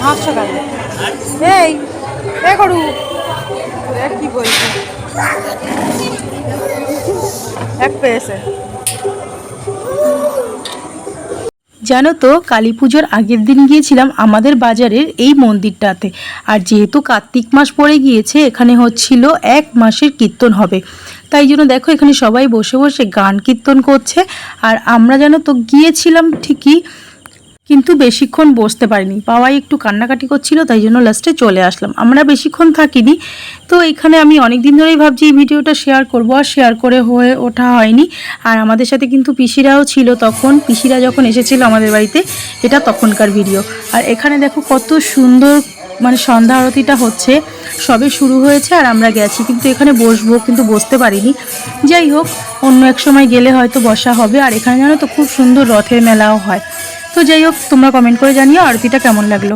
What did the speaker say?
হাসছো কেন? এই এ করু কি বলছি এক পেয়েছে। জানো তো, কালী পুজোর আগের দিন গিয়েছিলাম আমাদের বাজারের এই মন্দিরটাতে। আর যেহেতু কার্তিক মাস পড়ে গিয়েছে, এখানে হচ্ছিল 1 মাসের কীর্তন হবে। তাই জন্য দেখো এখানে সবাই বসে বসে গান কীর্তন করছে। আর আমরা জানো তো গিয়েছিলাম ঠিকই, কিন্তু বেশিক্ষণ বসতে পারিনি, বাবাই একটু কান্নাকাটি করছিল, তাই জন্য লাস্টে চলে আসলাম। আমরা বেশিক্ষণ থাকিনি। তো এখানে আমি অনেক দিন ধরেই ভাবছি এই ভিডিওটা শেয়ার করব, আর শেয়ার করে হয়ে ওঠা হয়নি। আর আমাদের সাথে কিন্তু পিসিরাও ছিল তখন, পিসিরা যখন এসেছিল আমাদের বাড়িতে, এটা তখনকার ভিডিও। আর এখানে দেখো কত সুন্দর মানে সন্ধ্যা আরতিটা হচ্ছে, সবে শুরু হয়েছে আর আমরা গেছি, কিন্তু এখানে বসবো কিন্তু বসতে পারিনি। যাই হোক, অন্য এক সময় গেলে হয়তো বসা হবে। আর এখানে জানো তো খুব সুন্দর রথের মেলাও হয়। তো যাই হোক, তোমরা কমেন্ট করে জানিও আরতিটা কেমন লাগলো।